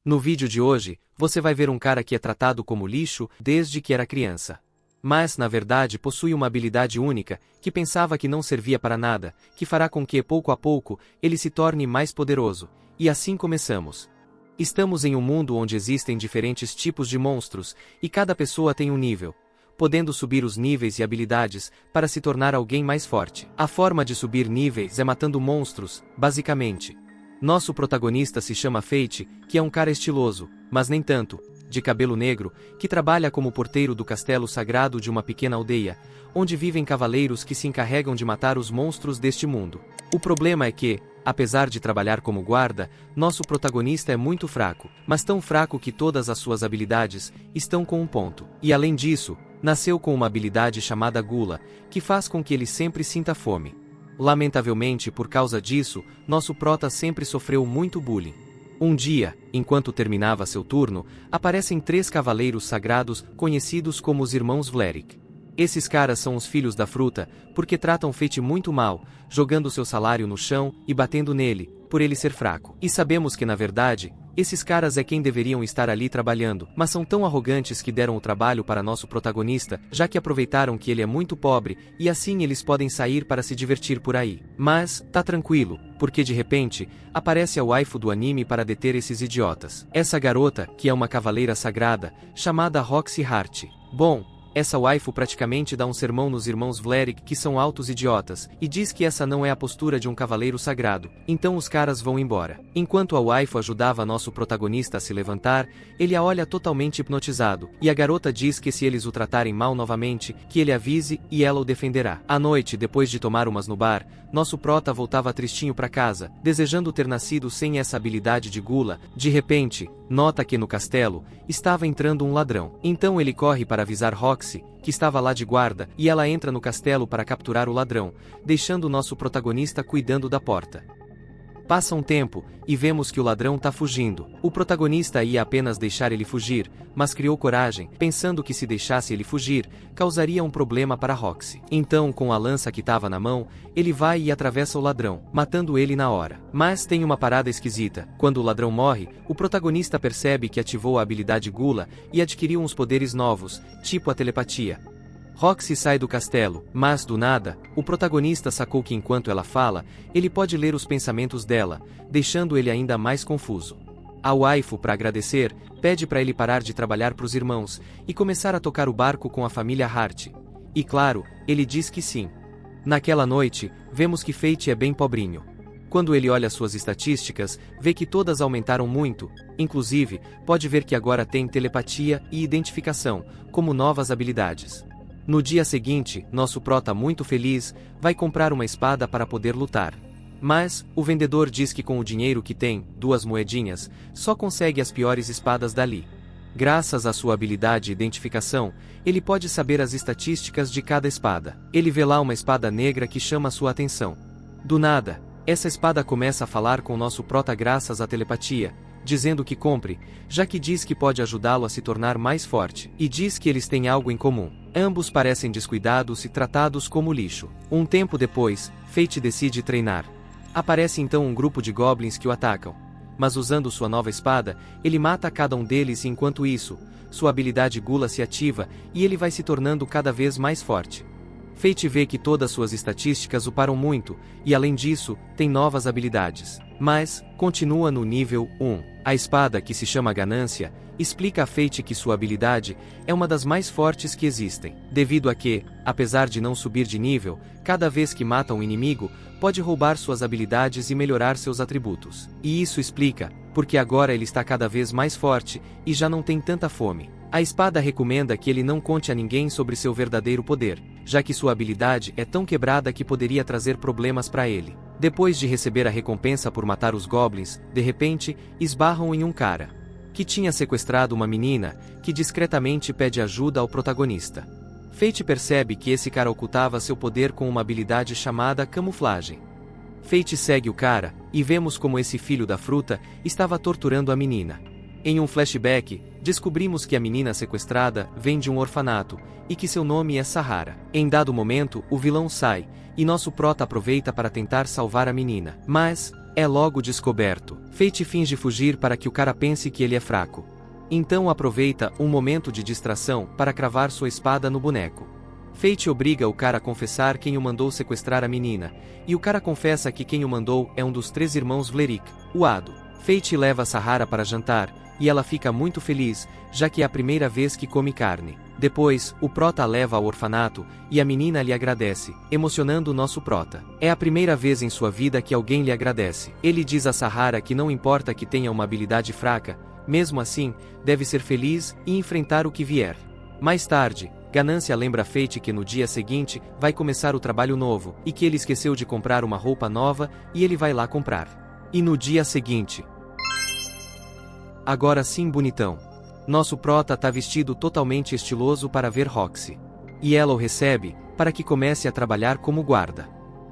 No vídeo de hoje, você vai ver um cara que é tratado como lixo desde que era criança. Mas, na verdade, possui uma habilidade única, que pensava que não servia para nada, que fará com que, pouco a pouco, ele se torne mais poderoso. E assim começamos. Estamos em um mundo onde existem diferentes tipos de monstros, e cada pessoa tem um nível, podendo subir os níveis e habilidades para se tornar alguém mais forte. A forma de subir níveis é matando monstros, basicamente. Nosso protagonista se chama Fate, que é um cara estiloso, mas nem tanto, de cabelo negro, que trabalha como porteiro do castelo sagrado de uma pequena aldeia, onde vivem cavaleiros que se encarregam de matar os monstros deste mundo. O problema é que, apesar de trabalhar como guarda, nosso protagonista é muito fraco, mas tão fraco que todas as suas habilidades estão com um ponto. E além disso, nasceu com uma habilidade chamada Gula, que faz com que ele sempre sinta fome. Lamentavelmente, por causa disso, nosso prota sempre sofreu muito bullying. Um dia, enquanto terminava seu turno, aparecem 3 cavaleiros sagrados conhecidos como os Irmãos Vlerick. Esses caras são os filhos da fruta, porque tratam Fate muito mal, jogando seu salário no chão e batendo nele, por ele ser fraco. E sabemos que na verdade, esses caras é quem deveriam estar ali trabalhando, mas são tão arrogantes que deram o trabalho para nosso protagonista, já que aproveitaram que ele é muito pobre, e assim eles podem sair para se divertir por aí. Mas, tá tranquilo, porque de repente, aparece a waifu do anime para deter esses idiotas. Essa garota, que é uma cavaleira sagrada, chamada Roxy Hart. Bom, essa waifu praticamente dá um sermão nos irmãos Vlerick que são altos idiotas, e diz que essa não é a postura de um cavaleiro sagrado, então os caras vão embora. Enquanto a waifu ajudava nosso protagonista a se levantar, ele a olha totalmente hipnotizado, e a garota diz que se eles o tratarem mal novamente, que ele avise e ela o defenderá. À noite, depois de tomar umas no bar, nosso prota voltava tristinho para casa, desejando ter nascido sem essa habilidade de gula. De repente, nota que no castelo estava entrando um ladrão. Então ele corre para avisar Roxy, que estava lá de guarda, e ela entra no castelo para capturar o ladrão, deixando nosso protagonista cuidando da porta. Passa um tempo, e vemos que o ladrão tá fugindo. O protagonista ia apenas deixar ele fugir, mas criou coragem, pensando que se deixasse ele fugir, causaria um problema para Roxy. Então, com a lança que estava na mão, ele vai e atravessa o ladrão, matando ele na hora. Mas tem uma parada esquisita. Quando o ladrão morre, o protagonista percebe que ativou a habilidade Gula e adquiriu uns poderes novos, tipo a telepatia. Roxy sai do castelo, mas do nada, o protagonista sacou que enquanto ela fala, ele pode ler os pensamentos dela, deixando ele ainda mais confuso. A waifu, para agradecer, pede para ele parar de trabalhar para os irmãos e começar a tocar o barco com a família Hart. E claro, ele diz que sim. Naquela noite, vemos que Fate é bem pobrinho. Quando ele olha suas estatísticas, vê que todas aumentaram muito, inclusive, pode ver que agora tem telepatia e identificação, como novas habilidades. No dia seguinte, nosso prota muito feliz, vai comprar uma espada para poder lutar. Mas, o vendedor diz que com o dinheiro que tem, 2 moedinhas, só consegue as piores espadas dali. Graças à sua habilidade e identificação, ele pode saber as estatísticas de cada espada. Ele vê lá uma espada negra que chama sua atenção. Do nada, essa espada começa a falar com nosso prota graças à telepatia, dizendo que compre, já que diz que pode ajudá-lo a se tornar mais forte, e diz que eles têm algo em comum. Ambos parecem descuidados e tratados como lixo. Um tempo depois, Fate decide treinar. Aparece então um grupo de goblins que o atacam. Mas usando sua nova espada, ele mata cada um deles e enquanto isso, sua habilidade Gula se ativa e ele vai se tornando cada vez mais forte. Fate vê que todas suas estatísticas o param muito, e além disso, tem novas habilidades. Mas, continua no nível 1. A espada, que se chama Ganância, explica a Fate que sua habilidade é uma das mais fortes que existem, devido a que, apesar de não subir de nível, cada vez que mata um inimigo, pode roubar suas habilidades e melhorar seus atributos. E isso explica, porque agora ele está cada vez mais forte, e já não tem tanta fome. A espada recomenda que ele não conte a ninguém sobre seu verdadeiro poder, já que sua habilidade é tão quebrada que poderia trazer problemas para ele. Depois de receber a recompensa por matar os goblins, de repente, esbarram em um cara que tinha sequestrado uma menina, que discretamente pede ajuda ao protagonista. Fate percebe que esse cara ocultava seu poder com uma habilidade chamada camuflagem. Fate segue o cara, e vemos como esse filho da fruta estava torturando a menina. Em um flashback, descobrimos que a menina sequestrada vem de um orfanato, e que seu nome é Sahara. Em dado momento, o vilão sai, e nosso prota aproveita para tentar salvar a menina. Mas, É logo descoberto. Fate finge fugir para que o cara pense que ele é fraco. Então aproveita um momento de distração para cravar sua espada no boneco. Fate obriga o cara a confessar quem o mandou sequestrar a menina, e o cara confessa que quem o mandou é um dos 3 irmãos Vlerik, o Ado. Fate leva Sahara para jantar, e ela fica muito feliz, já que é a primeira vez que come carne. Depois, o prota a leva ao orfanato, e a menina lhe agradece, emocionando o nosso prota. É a primeira vez em sua vida que alguém lhe agradece. Ele diz a Sahara que não importa que tenha uma habilidade fraca, mesmo assim, deve ser feliz e enfrentar o que vier. Mais tarde, Ganância lembra Fate que no dia seguinte vai começar o trabalho novo, e que ele esqueceu de comprar uma roupa nova, e ele vai lá comprar. E no dia seguinte... Agora sim, bonitão. Nosso prota tá vestido totalmente estiloso para ver Roxy. E ela o recebe, para que comece a trabalhar como guarda.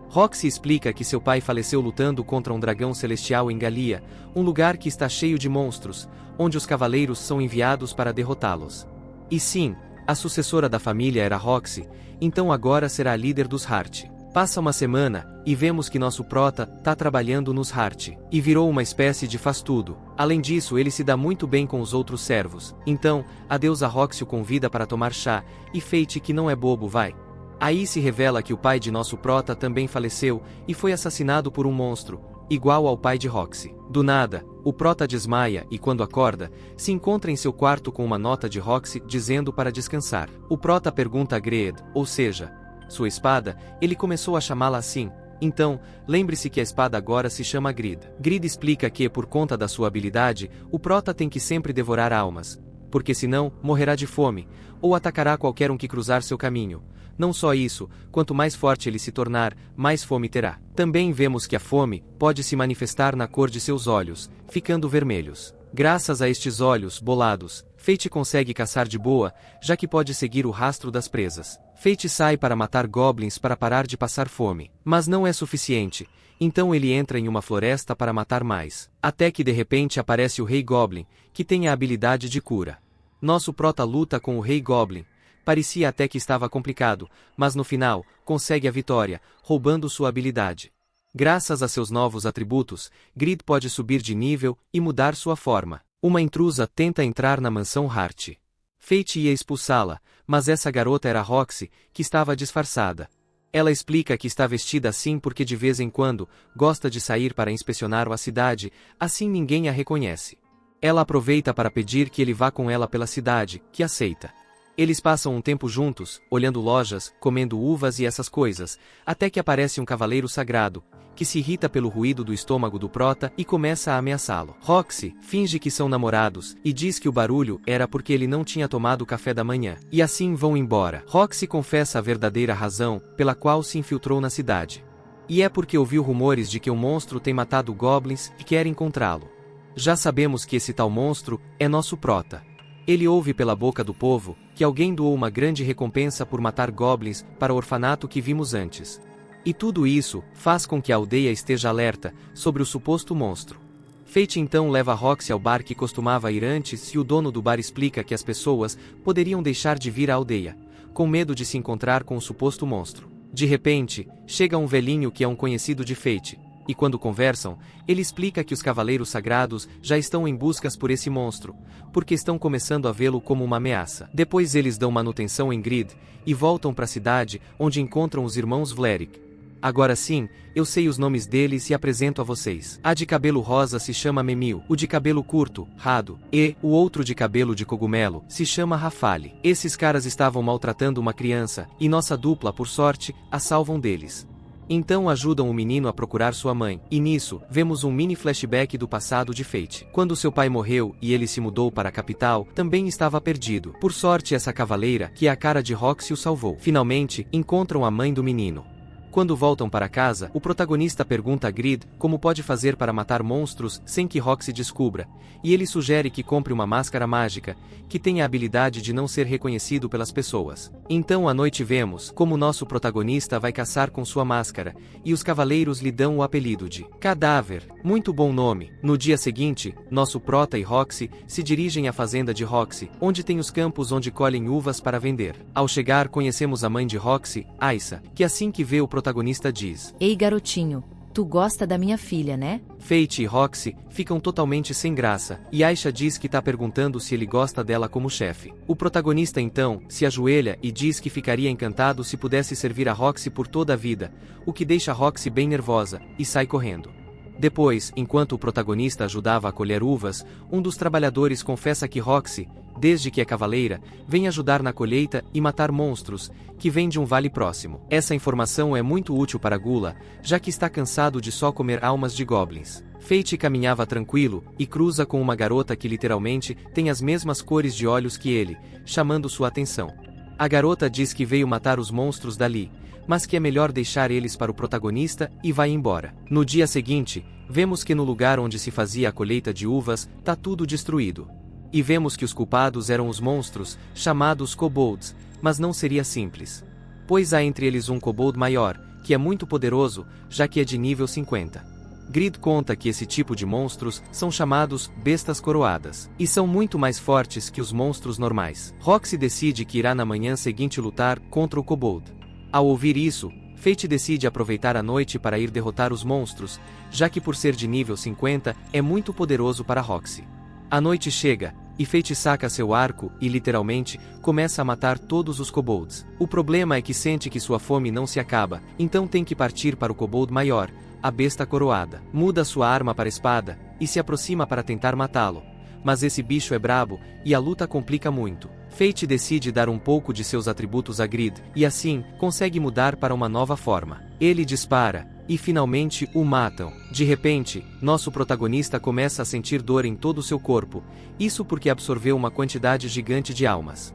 Roxy explica que seu pai faleceu lutando contra um dragão celestial em Galia, um lugar que está cheio de monstros, onde os cavaleiros são enviados para derrotá-los. E sim, a sucessora da família era Roxy, então agora será a líder dos Hart. Passa uma semana, e vemos que nosso prota tá trabalhando nos Hart, e virou uma espécie de faz-tudo. Além disso, ele se dá muito bem com os outros servos. Então, a deusa Roxy o convida para tomar chá, e Fate, que não é bobo, vai. Aí se revela que o pai de nosso prota também faleceu, e foi assassinado por um monstro, igual ao pai de Roxy. Do nada, o prota desmaia e quando acorda, se encontra em seu quarto com uma nota de Roxy dizendo para descansar. O prota pergunta a Greed, ou seja, sua espada, ele começou a chamá-la assim. Então, lembre-se que a espada agora se chama Greed. Greed explica que, por conta da sua habilidade, o prota tem que sempre devorar almas, porque senão, morrerá de fome, ou atacará qualquer um que cruzar seu caminho. Não só isso, quanto mais forte ele se tornar, mais fome terá. Também vemos que a fome pode se manifestar na cor de seus olhos, ficando vermelhos. Graças a estes olhos bolados, Fate consegue caçar de boa, já que pode seguir o rastro das presas. Fate sai para matar goblins para parar de passar fome, mas não é suficiente, então ele entra em uma floresta para matar mais. Até que de repente aparece o Rei Goblin, que tem a habilidade de cura. Nosso prota luta com o Rei Goblin. Parecia até que estava complicado, mas no final, consegue a vitória, roubando sua habilidade. Graças a seus novos atributos, Greed pode subir de nível e mudar sua forma. Uma intrusa tenta entrar na mansão Hart. Fate ia expulsá-la, mas essa garota era Roxy, que estava disfarçada. Ela explica que está vestida assim porque de vez em quando, gosta de sair para inspecionar a cidade, assim ninguém a reconhece. Ela aproveita para pedir que ele vá com ela pela cidade, que aceita. Eles passam um tempo juntos, olhando lojas, comendo uvas e essas coisas, até que aparece um cavaleiro sagrado, que se irrita pelo ruído do estômago do prota e começa a ameaçá-lo. Roxy finge que são namorados, e diz que o barulho era porque ele não tinha tomado café da manhã. E assim vão embora. Roxy confessa a verdadeira razão, pela qual se infiltrou na cidade. E é porque ouviu rumores de que um monstro tem matado goblins e quer encontrá-lo. Já sabemos que esse tal monstro é nosso prota. Ele ouve pela boca do povo que alguém doou uma grande recompensa por matar goblins para o orfanato que vimos antes. E tudo isso faz com que a aldeia esteja alerta sobre o suposto monstro. Fate então leva Roxy ao bar que costumava ir antes e o dono do bar explica que as pessoas poderiam deixar de vir à aldeia, com medo de se encontrar com o suposto monstro. De repente, chega um velhinho que é um conhecido de Fate. E quando conversam, ele explica que os cavaleiros sagrados já estão em buscas por esse monstro, porque estão começando a vê-lo como uma ameaça. Depois eles dão manutenção em Greed, e voltam para a cidade, onde encontram os irmãos Vlerik. Agora sim, eu sei os nomes deles e apresento a vocês. A de cabelo rosa se chama Memil, o de cabelo curto, Rado, e o outro de cabelo de cogumelo se chama Rafale. Esses caras estavam maltratando uma criança, e nossa dupla, por sorte, a salvam deles. Então ajudam o menino a procurar sua mãe, e nisso, vemos um mini flashback do passado de Fate. Quando seu pai morreu e ele se mudou para a capital, também estava perdido. Por sorte essa cavaleira, que é a cara de Roxy, o salvou. Finalmente, encontram a mãe do menino. Quando voltam para casa, o protagonista pergunta a Greed como pode fazer para matar monstros sem que Roxy descubra, e ele sugere que compre uma máscara mágica, que tem a habilidade de não ser reconhecido pelas pessoas. Então à noite vemos como nosso protagonista vai caçar com sua máscara, e os cavaleiros lhe dão o apelido de Cadáver. Muito bom nome. No dia seguinte, nosso prota e Roxy se dirigem à fazenda de Roxy, onde tem os campos onde colhem uvas para vender. Ao chegar conhecemos a mãe de Roxy, Aissa, que assim que vê o protagonista diz: Ei garotinho, Tu gosta da minha filha, né? Fate e Roxy ficam totalmente sem graça, e Aisha diz que tá perguntando se ele gosta dela como chefe. O protagonista então se ajoelha e diz que ficaria encantado se pudesse servir a Roxy por toda a vida, o que deixa Roxy bem nervosa, e sai correndo. Depois, enquanto o protagonista ajudava a colher uvas, um dos trabalhadores confessa que Roxy, desde que é cavaleira, vem ajudar na colheita e matar monstros, que vêm de um vale próximo. Essa informação é muito útil para Gula, já que está cansado de só comer almas de goblins. Fate caminhava tranquilo, e cruza com uma garota que literalmente tem as mesmas cores de olhos que ele, chamando sua atenção. A garota diz que veio matar os monstros dali, mas que é melhor deixar eles para o protagonista e vai embora. No dia seguinte, vemos que no lugar onde se fazia a colheita de uvas, tá tudo destruído. E vemos que os culpados eram os monstros, chamados kobolds, mas não seria simples. Pois há entre eles um kobold maior, que é muito poderoso, já que é de nível 50. Grid conta que esse tipo de monstros são chamados bestas coroadas, e são muito mais fortes que os monstros normais. Roxy decide que irá na manhã seguinte lutar contra o kobold. Ao ouvir isso, Fate decide aproveitar a noite para ir derrotar os monstros, já que por ser de nível 50, é muito poderoso para Roxy. A noite chega, e Fate saca seu arco e, literalmente, começa a matar todos os kobolds. O problema é que sente que sua fome não se acaba, então tem que partir para o kobold maior, a besta coroada. Muda sua arma para espada, e se aproxima para tentar matá-lo. Mas esse bicho é brabo, e a luta complica muito. Fate decide dar um pouco de seus atributos a Grid, e assim, consegue mudar para uma nova forma. Ele dispara, e finalmente o matam. De repente, nosso protagonista começa a sentir dor em todo o seu corpo, isso porque absorveu uma quantidade gigante de almas.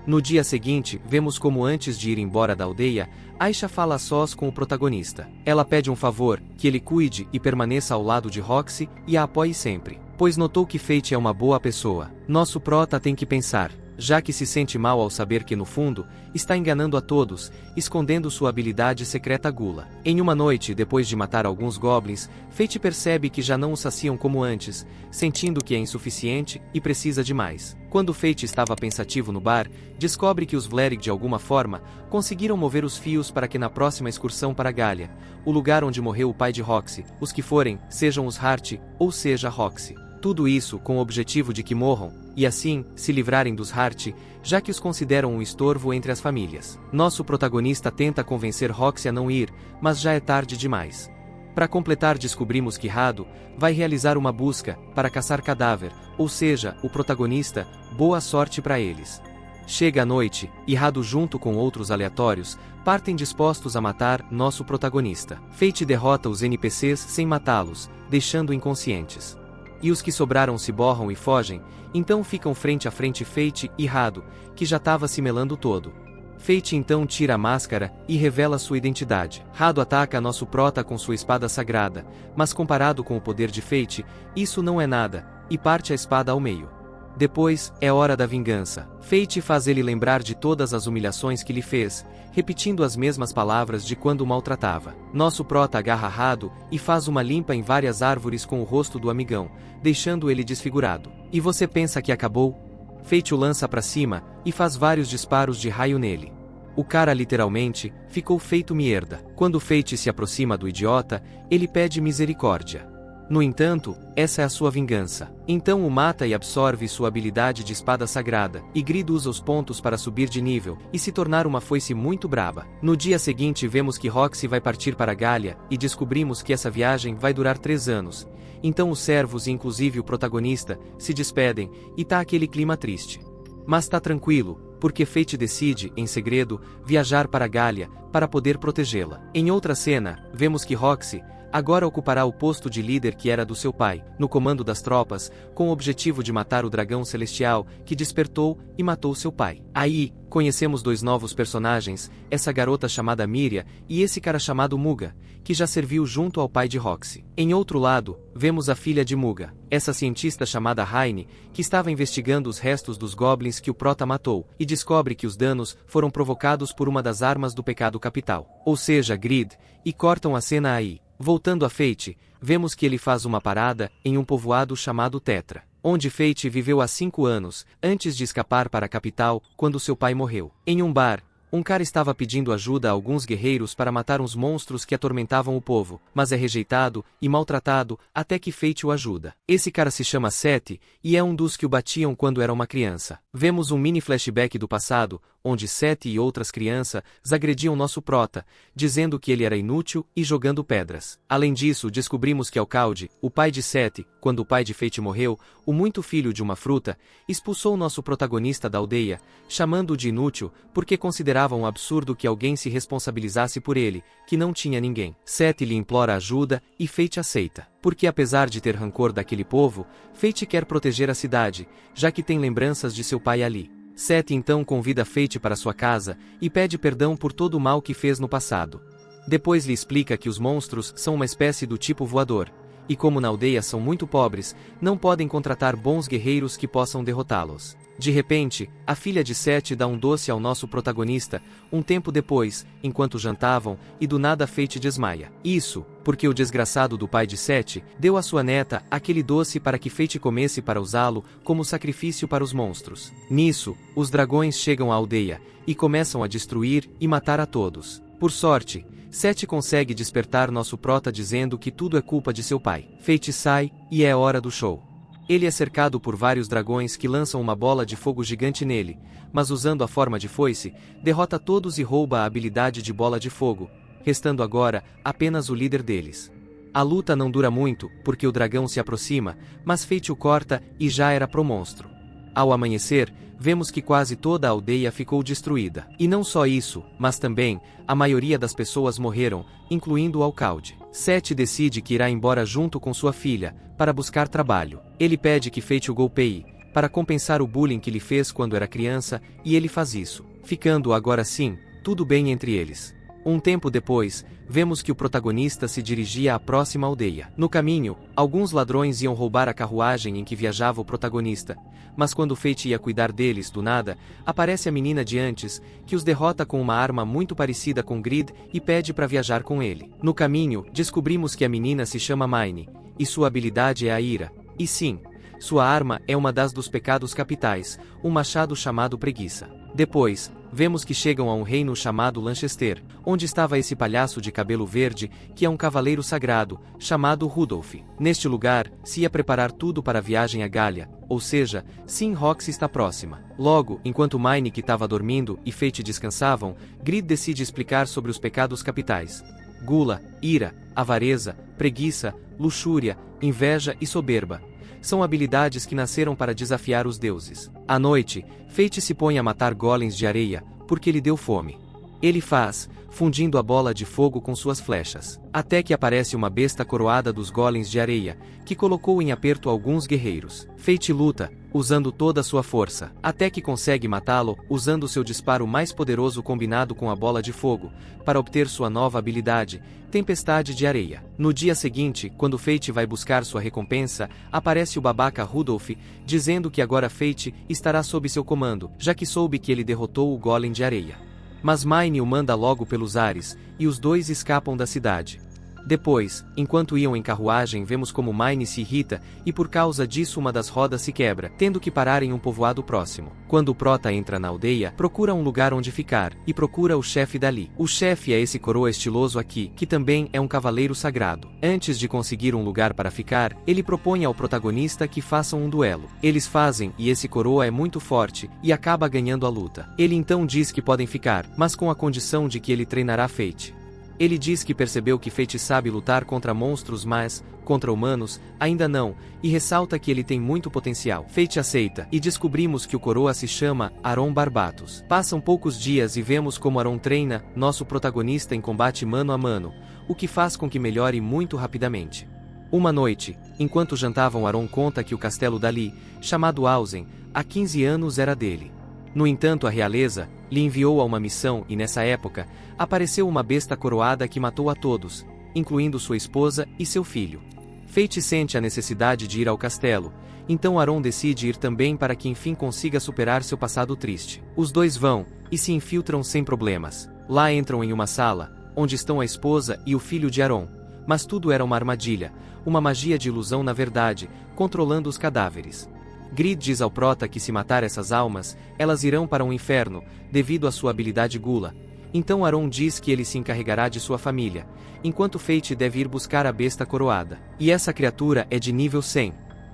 No dia seguinte, vemos como antes de ir embora da aldeia, Aisha fala a sós com o protagonista. Ela pede um favor, que ele cuide e permaneça ao lado de Roxy e a apoie sempre, pois notou que Fate é uma boa pessoa. Nosso prota tem que pensar, já que se sente mal ao saber que no fundo, está enganando a todos, escondendo sua habilidade secreta Gula. Em uma noite, depois de matar alguns goblins, Fate percebe que já não o saciam como antes, sentindo que é insuficiente e precisa de mais. Quando Fate estava pensativo no bar, descobre que os Vlerig de alguma forma, conseguiram mover os fios para que na próxima excursão para Galia, o lugar onde morreu o pai de Roxy, os que forem, sejam os Hart, ou seja Roxy. Tudo isso com o objetivo de que morram, e assim, se livrarem dos Hart, já que os consideram um estorvo entre as famílias. Nosso protagonista tenta convencer Roxy a não ir, mas já é tarde demais. Para completar, descobrimos que Rado vai realizar uma busca para caçar cadáver, ou seja, o protagonista, boa sorte para eles. Chega a noite, e Rado junto com outros aleatórios, partem dispostos a matar nosso protagonista. Fate derrota os NPCs sem matá-los, deixando inconscientes. E os que sobraram se borram e fogem, então ficam frente a frente Fate e Rado, que já estava se melando todo. Fate então tira a máscara e revela sua identidade. Rado ataca nosso prota com sua espada sagrada, mas comparado com o poder de Fate, isso não é nada, e parte a espada ao meio. Depois, é hora da vingança. Fate faz ele lembrar de todas as humilhações que lhe fez, repetindo as mesmas palavras de quando o maltratava. Nosso prota agarra Rado e faz uma limpa em várias árvores com o rosto do amigão, deixando ele desfigurado. E você pensa que acabou? Fate o lança para cima e faz vários disparos de raio nele. O cara literalmente ficou feito mierda. Quando Fate se aproxima do idiota, ele pede misericórdia. No entanto, essa é a sua vingança. Então o mata e absorve sua habilidade de espada sagrada, e Grid usa os pontos para subir de nível, e se tornar uma foice muito braba. No dia seguinte vemos que Roxy vai partir para Galia, e descobrimos que essa viagem vai durar 3 anos. Então os servos e inclusive o protagonista, se despedem, e tá aquele clima triste. Mas tá tranquilo, porque Fate decide, em segredo, viajar para Galia, para poder protegê-la. Em outra cena, vemos que Roxy agora ocupará o posto de líder que era do seu pai, no comando das tropas, com o objetivo de matar o dragão celestial, que despertou e matou seu pai. Aí, conhecemos 2 novos personagens, essa garota chamada Miria, e esse cara chamado Muga, que já serviu junto ao pai de Roxy. Em outro lado, vemos a filha de Muga, essa cientista chamada Heine, que estava investigando os restos dos goblins que o prota matou, e descobre que os danos foram provocados por uma das armas do pecado capital, ou seja, Grid, e cortam a cena aí. Voltando a Fate, vemos que ele faz uma parada em um povoado chamado Tetra, onde Fate viveu há 5 anos, antes de escapar para a capital, quando seu pai morreu. Em um bar, Um cara estava pedindo ajuda a alguns guerreiros para matar uns monstros que atormentavam o povo, mas é rejeitado e maltratado até que Fate o ajuda. Esse cara se chama Seth, e é um dos que o batiam quando era uma criança. Vemos um mini flashback do passado, onde Seth e outras crianças agrediam nosso prota, dizendo que ele era inútil e jogando pedras. Além disso, descobrimos que Alcalde, o pai de Seth, quando o pai de Fate morreu, o muito filho de uma fruta, expulsou nosso protagonista da aldeia, chamando-o de inútil, porque considerava um absurdo que alguém se responsabilizasse por ele, que não tinha ninguém. Seth lhe implora ajuda e Fate aceita. Porque apesar de ter rancor daquele povo, Fate quer proteger a cidade, já que tem lembranças de seu pai ali. Seth então convida Fate para sua casa e pede perdão por todo o mal que fez no passado. Depois lhe explica que os monstros são uma espécie do tipo voador, e como na aldeia são muito pobres, não podem contratar bons guerreiros que possam derrotá-los. De repente, a filha de Seth dá um doce ao nosso protagonista, um tempo depois, enquanto jantavam, e do nada Fate desmaia. Isso, porque o desgraçado do pai de Seth deu à sua neta aquele doce para que Fate comesse para usá-lo como sacrifício para os monstros. Nisso, os dragões chegam à aldeia, e começam a destruir e matar a todos. Por sorte, Seth consegue despertar nosso prota dizendo que tudo é culpa de seu pai. Fate sai, e é hora do show. Ele é cercado por vários dragões que lançam uma bola de fogo gigante nele, mas usando a forma de foice, derrota todos e rouba a habilidade de bola de fogo, restando agora apenas o líder deles. A luta não dura muito, porque o dragão se aproxima, mas Fate o corta e já era pro monstro. Ao amanhecer, vemos que quase toda a aldeia ficou destruída. E não só isso, mas também, a maioria das pessoas morreram, incluindo o Alcalde. Seth decide que irá embora junto com sua filha, para buscar trabalho. Ele pede que Fate o golpeie, para compensar o bullying que lhe fez quando era criança, e ele faz isso, ficando agora sim, tudo bem entre eles. Um tempo depois, vemos que o protagonista se dirigia à próxima aldeia. No caminho, alguns ladrões iam roubar a carruagem em que viajava o protagonista, mas quando Fate ia cuidar deles, do nada, aparece a menina de antes, que os derrota com uma arma muito parecida com Grid e pede para viajar com ele. No caminho, descobrimos que a menina se chama Mine, e sua habilidade é a ira. E sim, sua arma é uma dos pecados capitais, um machado chamado Preguiça. Depois, vemos que chegam a um reino chamado Lanchester, onde estava esse palhaço de cabelo verde, que é um cavaleiro sagrado, chamado Rudolph. Neste lugar, se ia preparar tudo para a viagem a Galia, ou seja, Sim Rox está próxima. Logo, enquanto Mine estava dormindo e Fate descansavam, Grid decide explicar sobre os pecados capitais: gula, ira, avareza, preguiça, luxúria, inveja e soberba. São habilidades que nasceram para desafiar os deuses. À noite, Fate se põe a matar golems de areia, porque lhe deu fome. Ele faz, fundindo a bola de fogo com suas flechas. Até que aparece uma besta coroada dos golems de areia, que colocou em aperto alguns guerreiros. Fate luta, usando toda a sua força, até que consegue matá-lo, usando seu disparo mais poderoso combinado com a bola de fogo, para obter sua nova habilidade, Tempestade de Areia. No dia seguinte, quando Fate vai buscar sua recompensa, aparece o babaca Rudolph, dizendo que agora Fate estará sob seu comando, já que soube que ele derrotou o golem de areia. Mas Mine o manda logo pelos ares, e os dois escapam da cidade. Depois, enquanto iam em carruagem, vemos como Mine se irrita, e por causa disso uma das rodas se quebra, tendo que parar em um povoado próximo. Quando o prota entra na aldeia, procura um lugar onde ficar, e procura o chefe dali. O chefe é esse coroa estiloso aqui, que também é um cavaleiro sagrado. Antes de conseguir um lugar para ficar, ele propõe ao protagonista que façam um duelo. Eles fazem, e esse coroa é muito forte, e acaba ganhando a luta. Ele então diz que podem ficar, mas com a condição de que ele treinará Fate. Ele diz que percebeu que Fate sabe lutar contra monstros, mas, contra humanos, ainda não, e ressalta que ele tem muito potencial. Fate aceita, e descobrimos que o coroa se chama Aron Barbatos. Passam poucos dias e vemos como Aron treina nosso protagonista em combate mano a mano, o que faz com que melhore muito rapidamente. Uma noite, enquanto jantavam, Aron conta que o castelo dali, chamado Ausen, há 15 anos era dele. No entanto, a realeza lhe enviou a uma missão e nessa época, apareceu uma besta coroada que matou a todos, incluindo sua esposa e seu filho. Fate sente a necessidade de ir ao castelo, então Aron decide ir também para que enfim consiga superar seu passado triste. Os dois vão, e se infiltram sem problemas. Lá entram em uma sala, onde estão a esposa e o filho de Aron, mas tudo era uma armadilha, uma magia de ilusão na verdade, controlando os cadáveres. Grid diz ao Prota que se matar essas almas, elas irão para um inferno, devido à sua habilidade gula. Então Aron diz que ele se encarregará de sua família, enquanto Fate deve ir buscar a besta coroada. E essa criatura é de nível 100.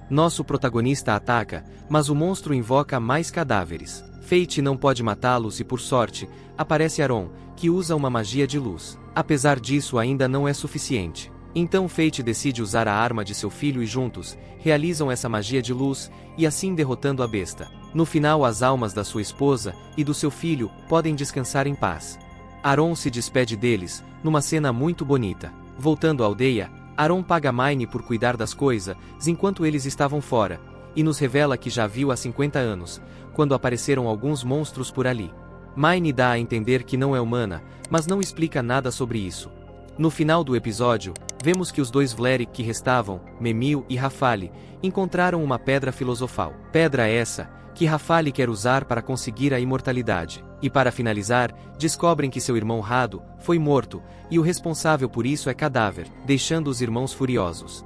Nosso protagonista ataca, mas o monstro invoca mais cadáveres. Fate não pode matá-los e por sorte, aparece Aron, que usa uma magia de luz. Apesar disso ainda não é suficiente. Então Fate decide usar a arma de seu filho e juntos, realizam essa magia de luz, e assim derrotando a besta. No final as almas da sua esposa e do seu filho podem descansar em paz. Aron se despede deles, numa cena muito bonita. Voltando à aldeia, Aron paga Mine por cuidar das coisas, enquanto eles estavam fora, e nos revela que já viu há 50 anos, quando apareceram alguns monstros por ali. Mine dá a entender que não é humana, mas não explica nada sobre isso. No final do episódio, vemos que os dois Vlerick que restavam, Memil e Rafali, encontraram uma pedra filosofal. Pedra essa, que Rafali quer usar para conseguir a imortalidade. E para finalizar, descobrem que seu irmão Rado foi morto, e o responsável por isso é cadáver, deixando os irmãos furiosos.